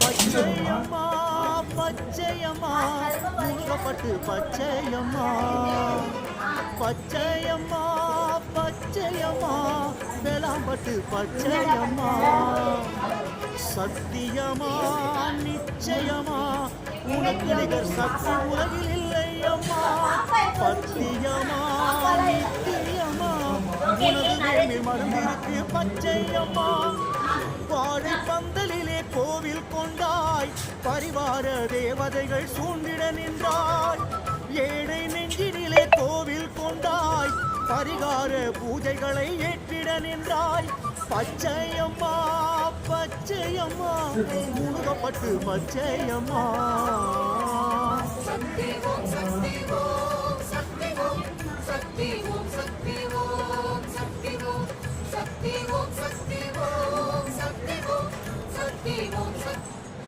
பச்சையம்மா பச்சையம்மா முழுகப்பட்டு பச்சையம்மா பச்சையம்மா பச்சையம்மா வேளாம்பட்டு பச்சையம்மா சத்தியமா நிச்சயமா உனக்கு நிகர் சக்தி உலகில் இல்லையம்மா பத்தியமா நித்தியமா உனது வேண்டில் மருந்திருக்கு பச்சையம்மா வாழை பந்தலிலே கோவில் கொண்டாய் பரிவார தேவதைகள் சூழ்ந்திட நின்றாய் ஏழை நெஞ்சினிலே கோவில் கொண்டாய் பரிகார பூஜைகளை ஏற்றிட நின்றாய் பச்சையம்மா பச்சையம்மா முழுகப்பட்டு பச்சையம்மா சக்தி ஓம் சக்தி ஓம் சக்தி ஓம் சக்தி ஓம் சக்தி ஓம் சக்தி ஓம் சக்தி ஓம் சக்தி ஓம் சக்தி ஓம் சக்தி ஓம்